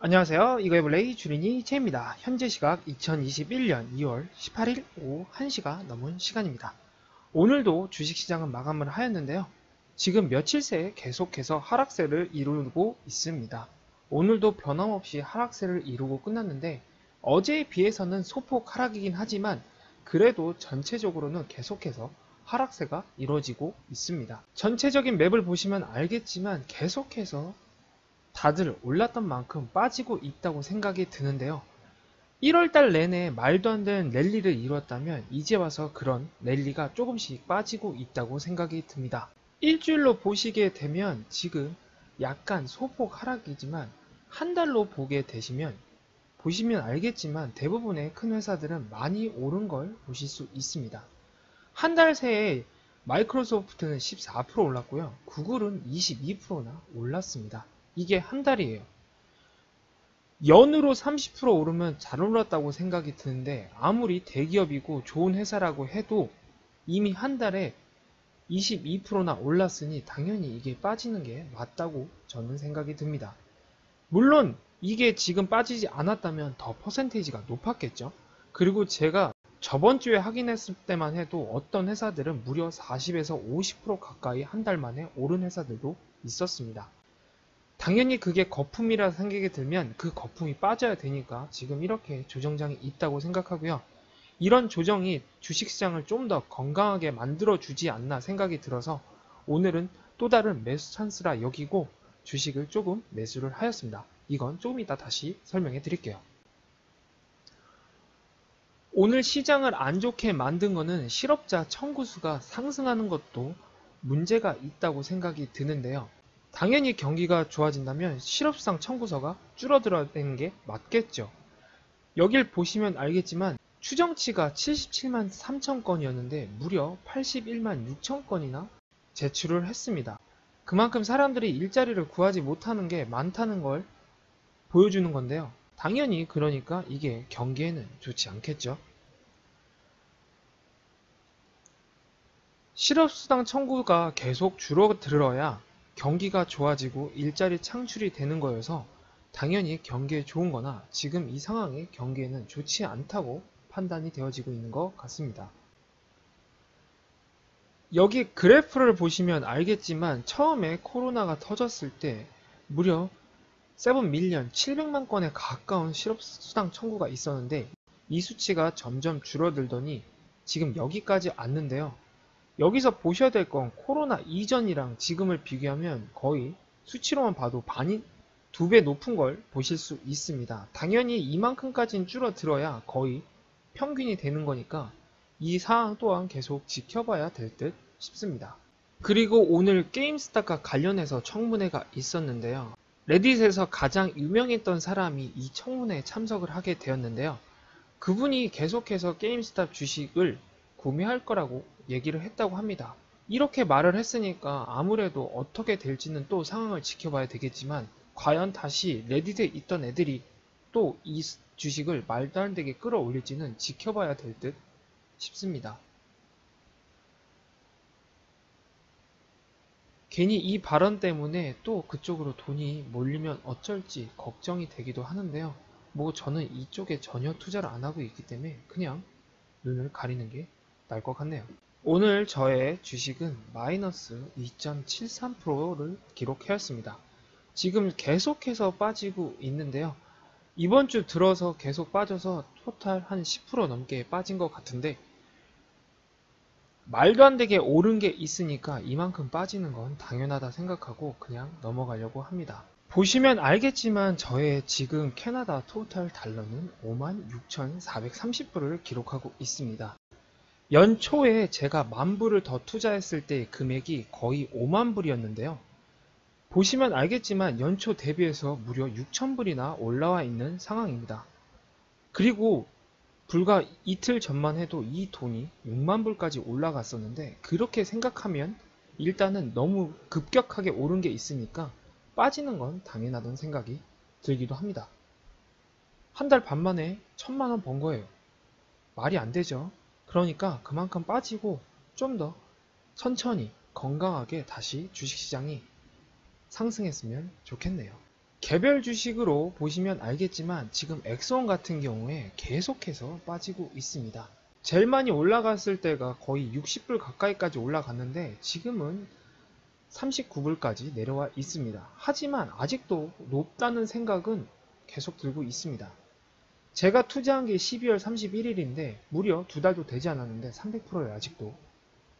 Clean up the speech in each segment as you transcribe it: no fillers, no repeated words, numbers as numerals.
안녕하세요. 이거해볼레이 주린이 채입니다. 현재 시각 2021년 2월 18일 오후 1시가 넘은 시간입니다. 오늘도 주식시장은 마감을 하였는데요. 지금 며칠 새 계속해서 하락세를 이루고 있습니다. 오늘도 변함없이 하락세를 이루고 끝났는데 어제에 비해서는 소폭 하락이긴 하지만 그래도 전체적으로는 계속해서 하락세가 이루어지고 있습니다. 전체적인 맵을 보시면 알겠지만 계속해서 다들 올랐던 만큼 빠지고 있다고 생각이 드는데요. 1월달 내내 말도 안 되는 랠리를 이뤘다면 이제 와서 그런 랠리가 조금씩 빠지고 있다고 생각이 듭니다. 일주일로 보시게 되면 지금 약간 소폭 하락이지만 한 달로 보게 되시면 보시면 알겠지만 대부분의 큰 회사들은 많이 오른 걸 보실 수 있습니다. 한 달 새에 마이크로소프트는 14% 올랐고요. 구글은 22%나 올랐습니다. 이게 한 달이에요. 연으로 30% 오르면 잘 올랐다고 생각이 드는데 아무리 대기업이고 좋은 회사라고 해도 이미 한 달에 22%나 올랐으니 당연히 이게 빠지는 게 맞다고 저는 생각이 듭니다. 물론 이게 지금 빠지지 않았다면 더 퍼센테이지가 높았겠죠. 그리고 제가 저번 주에 확인했을 때만 해도 어떤 회사들은 무려 40에서 50% 가까이 한 달 만에 오른 회사들도 있었습니다. 당연히 그게 거품이라 생각이 들면 그 거품이 빠져야 되니까 지금 이렇게 조정장이 있다고 생각하고요. 이런 조정이 주식시장을 좀 더 건강하게 만들어주지 않나 생각이 들어서 오늘은 또 다른 매수 찬스라 여기고 주식을 조금 매수를 하였습니다. 이건 조금 이따 다시 설명해 드릴게요. 오늘 시장을 안 좋게 만든 거는 실업자 청구수가 상승하는 것도 문제가 있다고 생각이 드는데요. 당연히 경기가 좋아진다면 실업수당 청구서가 줄어들어야 되는 게 맞겠죠. 여길 보시면 알겠지만 추정치가 77만 3천 건이었는데 무려 81만 6천 건이나 제출을 했습니다. 그만큼 사람들이 일자리를 구하지 못하는 게 많다는 걸 보여주는 건데요. 당연히 그러니까 이게 경기에는 좋지 않겠죠. 실업수당 청구가 계속 줄어들어야 경기가 좋아지고 일자리 창출이 되는 거여서 당연히 경기에 좋은 거나 지금 이 상황에 경기에는 좋지 않다고 판단이 되어지고 있는 것 같습니다. 여기 그래프를 보시면 알겠지만 처음에 코로나가 터졌을 때 무려 7밀리언 700만 건에 가까운 실업수당 청구가 있었는데 이 수치가 점점 줄어들더니 지금 여기까지 왔는데요. 여기서 보셔야 될 건 코로나 이전이랑 지금을 비교하면 거의 수치로만 봐도 반이 2배 높은 걸 보실 수 있습니다. 당연히 이만큼까지는 줄어들어야 거의 평균이 되는 거니까 이 사항 또한 계속 지켜봐야 될 듯 싶습니다. 그리고 오늘 게임스타과 관련해서 청문회가 있었는데요. 레딧에서 가장 유명했던 사람이 이 청문회에 참석을 하게 되었는데요. 그분이 계속해서 게임스타 주식을 구매할 거라고 얘기를 했다고 합니다. 이렇게 말을 했으니까 아무래도 어떻게 될지는 또 상황을 지켜봐야 되겠지만 과연 다시 레딧에 있던 애들이 또 이 주식을 말도 안 되게 끌어올릴지는 지켜봐야 될 듯 싶습니다. 괜히 이 발언 때문에 또 그쪽으로 돈이 몰리면 어쩔지 걱정이 되기도 하는데요. 뭐 저는 이쪽에 전혀 투자를 안 하고 있기 때문에 그냥 눈을 가리는 게 나을 것 같네요. 오늘 저의 주식은 마이너스 2.73%를 기록하였습니다. 지금 계속해서 빠지고 있는데요. 이번 주 들어서 계속 빠져서 토탈 한 10% 넘게 빠진 것 같은데 말도 안 되게 오른 게 있으니까 이만큼 빠지는 건 당연하다 생각하고 그냥 넘어가려고 합니다. 보시면 알겠지만 저의 지금 캐나다 토탈 달러는 56,430불을 기록하고 있습니다. 연초에 제가 10,000불을 더 투자했을 때 금액이 거의 50,000불이었는데요. 보시면 알겠지만 연초 대비해서 무려 6,000불이나 올라와 있는 상황입니다. 그리고 불과 이틀 전만 해도 이 돈이 60,000불까지 올라갔었는데 그렇게 생각하면 일단은 너무 급격하게 오른 게 있으니까 빠지는 건 당연하다는 생각이 들기도 합니다. 한 달 반 만에 1,000,000원 번 거예요. 말이 안 되죠. 그러니까 그만큼 빠지고 좀 더 천천히 건강하게 다시 주식시장이 상승했으면 좋겠네요. 개별 주식으로 보시면 알겠지만 지금 엑소원 같은 경우에 계속해서 빠지고 있습니다. 제일 많이 올라갔을 때가 거의 60불 가까이까지 올라갔는데 지금은 39불까지 내려와 있습니다. 하지만 아직도 높다는 생각은 계속 들고 있습니다. 제가 투자한 게 12월 31일인데 무려 2달도 되지 않았는데 300%에 아직도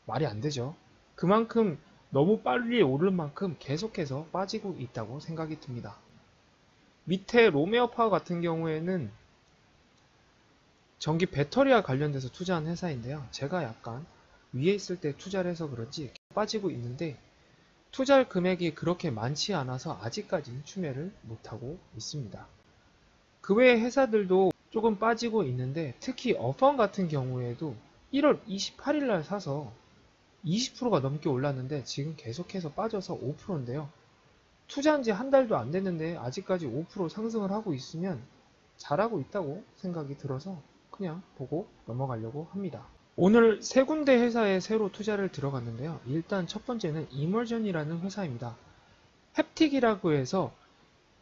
말이 안 되죠. 그만큼 너무 빨리 오를 만큼 계속해서 빠지고 있다고 생각이 듭니다. 밑에 로메오 파워 같은 경우에는 전기 배터리와 관련돼서 투자한 회사인데요. 제가 약간 위에 있을 때 투자를 해서 그런지 빠지고 있는데 투자할 금액이 그렇게 많지 않아서 아직까지는 추매를 못하고 있습니다. 그 외의 회사들도 조금 빠지고 있는데 특히 어펀 같은 경우에도 1월 28일 날 사서 20%가 넘게 올랐는데 지금 계속해서 빠져서 5%인데요. 투자한 지 한 달도 안 됐는데 아직까지 5% 상승을 하고 있으면 잘하고 있다고 생각이 들어서 그냥 보고 넘어가려고 합니다. 오늘 세 군데 회사에 새로 투자를 들어갔는데요. 일단 첫 번째는 이멀전이라는 회사입니다. 햅틱이라고 해서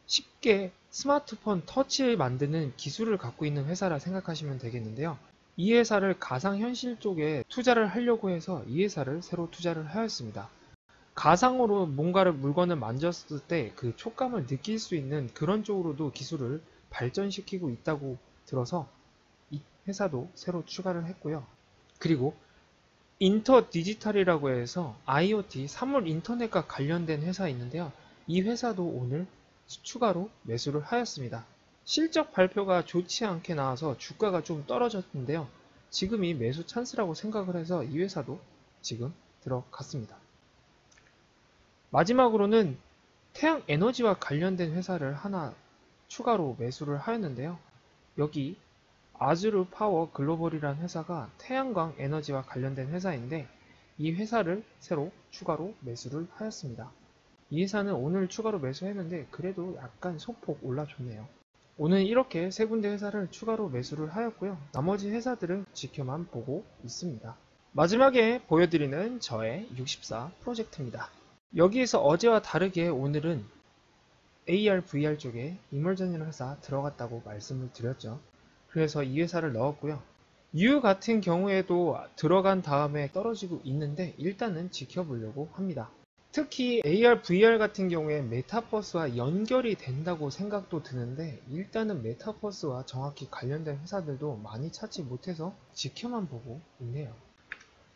쉽게 스마트폰 터치 만드는 기술을 갖고 있는 회사라 생각하시면 되겠는데요. 이 회사를 가상현실 쪽에 투자를 하려고 해서 이 회사를 새로 투자를 하였습니다. 가상으로 뭔가를 물건을 만졌을 때 그 촉감을 느낄 수 있는 그런 쪽으로도 기술을 발전시키고 있다고 들어서 이 회사도 새로 추가를 했고요. 그리고 인터 디지털이라고 해서 IoT, 사물 인터넷과 관련된 회사가 있는데요. 이 회사도 오늘 추가로 매수를 하였습니다. 실적 발표가 좋지 않게 나와서 주가가 좀 떨어졌는데요. 지금이 매수 찬스라고 생각을 해서 이 회사도 지금 들어갔습니다. 마지막으로는 태양 에너지와 관련된 회사를 하나 추가로 매수를 하였는데요. 여기 아즈르 파워 글로벌이라는 회사가 태양광 에너지와 관련된 회사인데 이 회사를 새로 추가로 매수를 하였습니다. 이 회사는 오늘 추가로 매수했는데 그래도 약간 소폭 올라줬네요. 오늘 이렇게 세 군데 회사를 추가로 매수를 하였고요. 나머지 회사들은 지켜만 보고 있습니다. 마지막에 보여드리는 저의 64 프로젝트입니다. 여기에서 어제와 다르게 오늘은 AR, VR 쪽에 이멀전이라는 회사 들어갔다고 말씀을 드렸죠. 그래서 이 회사를 넣었고요. U 같은 경우에도 들어간 다음에 떨어지고 있는데 일단은 지켜보려고 합니다. 특히 AR, VR 같은 경우에 메타버스와 연결이 된다고 생각도 드는데 일단은 메타버스와 정확히 관련된 회사들도 많이 찾지 못해서 지켜만 보고 있네요.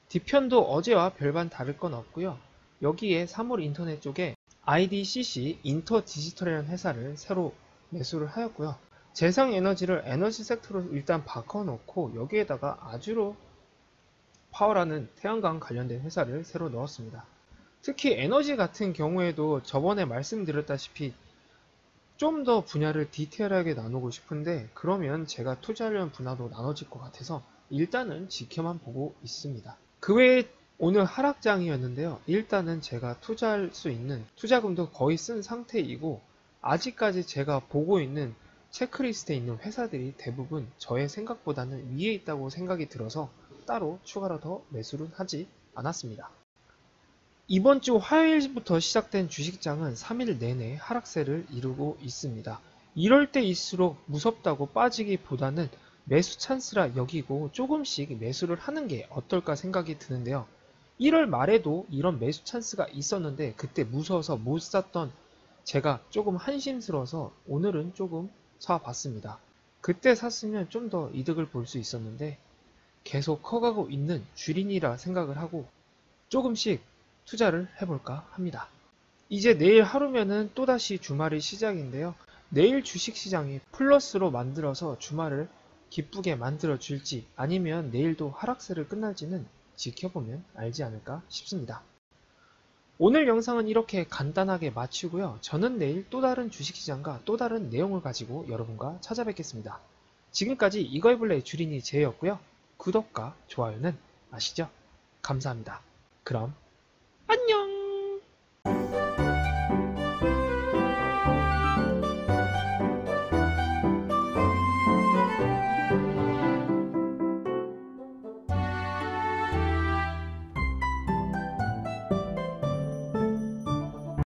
뒤편도 어제와 별반 다를 건 없고요. 여기에 사물 인터넷 쪽에 IDCC 인터 디지털이라는 회사를 새로 매수를 하였고요. 재생에너지를 에너지 섹터로 일단 바꿔놓고 여기에다가 아주로 파워라는 태양광 관련된 회사를 새로 넣었습니다. 특히 에너지 같은 경우에도 저번에 말씀드렸다시피 좀 더 분야를 디테일하게 나누고 싶은데 그러면 제가 투자하려는 분야도 나눠질 것 같아서 일단은 지켜만 보고 있습니다. 그 외에 오늘 하락장이었는데요. 일단은 제가 투자할 수 있는 투자금도 거의 쓴 상태이고 아직까지 제가 보고 있는 체크리스트에 있는 회사들이 대부분 저의 생각보다는 위에 있다고 생각이 들어서 따로 추가로 더 매수를 하지 않았습니다. 이번 주 화요일부터 시작된 주식장은 3일 내내 하락세를 이루고 있습니다. 이럴 때일수록 무섭다고 빠지기보다는 매수 찬스라 여기고 조금씩 매수를 하는 게 어떨까 생각이 드는데요. 1월 말에도 이런 매수 찬스가 있었는데 그때 무서워서 못 샀던 제가 조금 한심스러워서 오늘은 조금 사봤습니다. 그때 샀으면 좀 더 이득을 볼 수 있었는데 계속 커가고 있는 주린이라 생각을 하고 조금씩 투자를 해볼까 합니다. 이제 내일 하루면은 또다시 주말이 시작인데요. 내일 주식시장이 플러스로 만들어서 주말을 기쁘게 만들어 줄지 아니면 내일도 하락세를 끝날지는 지켜보면 알지 않을까 싶습니다. 오늘 영상은 이렇게 간단하게 마치고요. 저는 내일 또 다른 주식시장과 또 다른 내용을 가지고 여러분과 찾아뵙겠습니다. 지금까지 이거이블레의 주린이 제이였고요. 구독과 좋아요는 아시죠? 감사합니다. 그럼 안녕!